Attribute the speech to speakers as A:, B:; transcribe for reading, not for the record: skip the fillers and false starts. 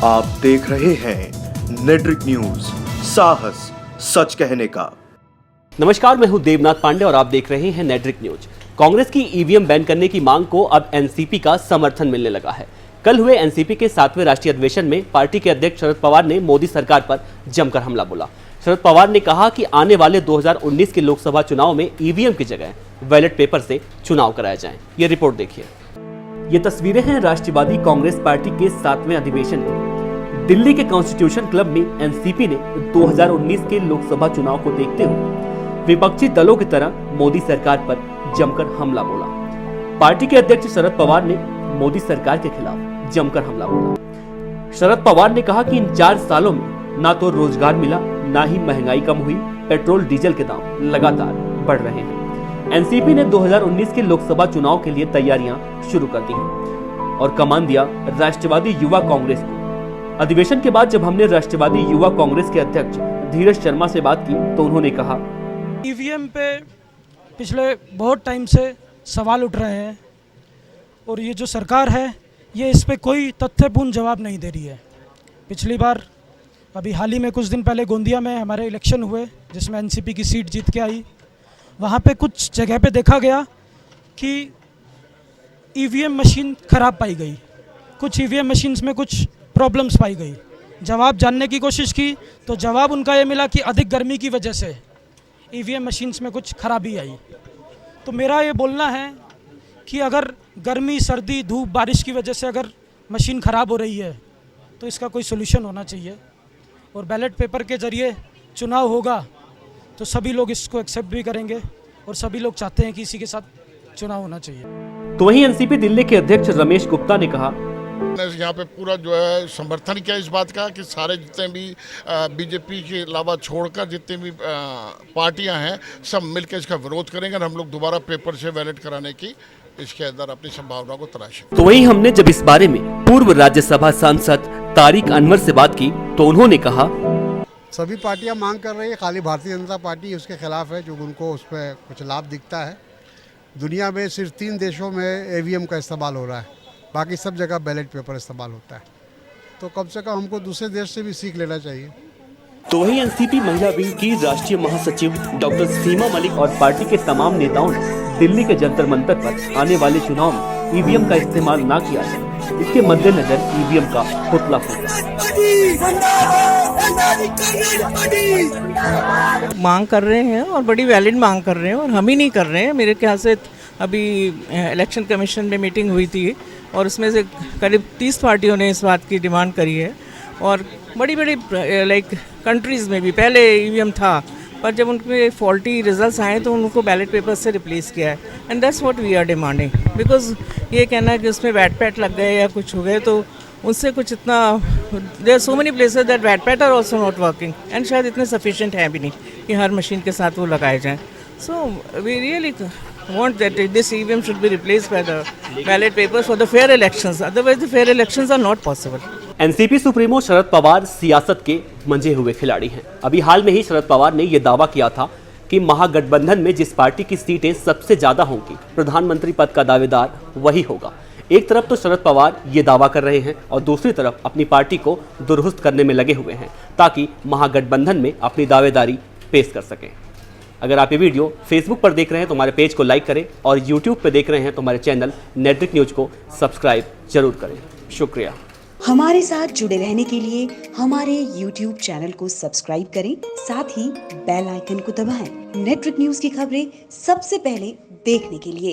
A: आप देख रहे हैं नेट्रिक न्यूज, साहस सच कहने का।
B: नमस्कार, मैं हूं देवनाथ पांडे और आप देख रहे हैं नेट्रिक न्यूज। कांग्रेस की ईवीएम बैन करने की मांग को अब एनसीपी का समर्थन मिलने लगा है। कल हुए एनसीपी के 7वें राष्ट्रीय अधिवेशन में पार्टी के अध्यक्ष शरद पवार ने मोदी सरकार पर जमकर हमला बोला। शरद पवार ने कहा कि आने वाले 2019 के लोकसभा चुनाव में ईवीएम की जगह बैलेट पेपर से चुनाव कराया जाए। ये रिपोर्ट देखिए। ये तस्वीरें हैं राष्ट्रवादी कांग्रेस पार्टी के 7वें अधिवेशन की। दिल्ली के कॉन्स्टिट्यूशन क्लब में एनसीपी ने 2019 के लोकसभा चुनाव को देखते हुए विपक्षी दलों की तरह मोदी सरकार पर जमकर हमला बोला। पार्टी के अध्यक्ष शरद पवार ने मोदी सरकार के खिलाफ जमकर हमला बोला। शरद पवार ने कहा कि इन 4 सालों में ना तो रोजगार मिला, ना ही महंगाई कम हुई, पेट्रोल डीजल के दाम लगातार बढ़ रहे हैं। एनसीपी ने 2019 के लोकसभा चुनाव के लिए तैयारियां शुरू कर दी हैं और कमान दिया राष्ट्रवादी युवा कांग्रेस को। अधिवेशन के बाद जब हमने राष्ट्रवादी युवा कांग्रेस के अध्यक्ष धीरज शर्मा से बात की तो उन्होंने कहा,
C: ईवीएम पे पिछले बहुत टाइम से सवाल उठ रहे हैं और ये जो सरकार है ये इस पे कोई तथ्यपूर्ण जवाब नहीं दे रही है। पिछली बार अभी हाल ही में कुछ दिन पहले गोंदिया में हमारे इलेक्शन हुए जिसमें एनसीपी की सीट जीत के आई। वहाँ पे कुछ जगह पे देखा गया कि ईवीएम मशीन ख़राब पाई गई, कुछ ईवीएम मशीन्स में कुछ प्रॉब्लम्स पाई गई। जवाब जानने की कोशिश की तो जवाब उनका ये मिला कि अधिक गर्मी की वजह से ईवीएम मशीन्स में कुछ खराबी आई। तो मेरा ये बोलना है कि अगर गर्मी, सर्दी, धूप, बारिश की वजह से अगर मशीन ख़राब हो रही है तो इसका कोई सोल्यूशन होना चाहिए और बैलेट पेपर के ज़रिए चुनाव होगा तो सभी लोग इसको एक्सेप्ट भी करेंगे और सभी लोग चाहते हैं कि इसी के साथ चुनाव होना चाहिए।
B: तो वहीं एनसीपी दिल्ली के अध्यक्ष रमेश गुप्ता ने कहा,
D: यहाँ पे पूरा जो है समर्थन किया इस बात का कि सारे जितने भी बीजेपी के अलावा छोड़कर जितने भी पार्टियां हैं सब मिलकर इसका विरोध करेंगे और हम लोग दोबारा पेपर से बैलेट कराने की इसके अंदर अपनी संभावना को तलाशें।
B: तो वहीं हमने जब इस बारे में पूर्व राज्यसभा सांसद तारिक अनवर से बात की तो उन्होंने कहा,
E: सभी पार्टियां मांग कर रही है, खाली भारतीय जनता पार्टी उसके खिलाफ है जो उनको उस पर कुछ लाभ दिखता है। दुनिया में सिर्फ 3 देशों में ईवीएम का इस्तेमाल हो रहा है, बाकी सब जगह बैलेट पेपर इस्तेमाल होता है। तो कम से कम हमको दूसरे देश से भी सीख लेना चाहिए।
B: तो वहीं एनसीपी महिला विंग की राष्ट्रीय महासचिव डॉक्टर सीमा मलिक और पार्टी के तमाम नेताओं ने दिल्ली के जंतर मंतर पर आने वाले चुनाव में ईवीएम का इस्तेमाल न किया जाए, इसके मद्देनजर ईवीएम का पुतला फूंका।
F: मांग कर रहे हैं और बड़ी वैलिड मांग कर रहे हैं और हम ही नहीं कर रहे हैं। मेरे ख्याल से अभी इलेक्शन कमीशन में मीटिंग हुई थी और उसमें से करीब 30 पार्टियों ने इस बात की डिमांड करी है और बड़ी बड़ी लाइक कंट्रीज़ में भी पहले ईवीएम था पर जब उनके फॉल्टी रिजल्ट्स आए तो उनको बैलेट पेपर से रिप्लेस किया है। And that's what we are demanding because ये कहना है कि उसमें वैट लग गए या कुछ हो गए तो उससे कुछ इतना there are so many places that VAT are also not working and शायद इतने सफिशिएंट है भी नहीं कि हर मशीन के साथ वो लगाए जाएँ। So we really want that this EVM should be replaced by the ballot papers for the fair elections. Otherwise, the fair elections are not possible.
B: NCP supremo Sharad Pawar सियासत के मंझे हुए खिलाड़ी हैं। अभी हाल में ही शरद पवार ने यह दावा किया था कि महागठबंधन में जिस पार्टी की सीटें सबसे ज्यादा होंगी, प्रधानमंत्री पद का दावेदार वही होगा। एक तरफ तो शरद पवार ये दावा कर रहे हैं और दूसरी तरफ अपनी पार्टी को दुरुस्त करने में लगे हुए हैं ताकि महागठबंधन में अपनी दावेदारी पेश कर सकें। अगर आप ये वीडियो फेसबुक पर देख रहे हैं तो हमारे पेज को लाइक करें और यूट्यूब पर देख रहे हैं तो हमारे चैनल नेट्रिक न्यूज को सब्सक्राइब जरूर करें। शुक्रिया।
G: हमारे साथ जुड़े रहने के लिए हमारे YouTube चैनल को सब्सक्राइब करें, साथ ही बेल आइकन को दबाएं। नेट्रिक न्यूज की खबरें सबसे पहले देखने के लिए।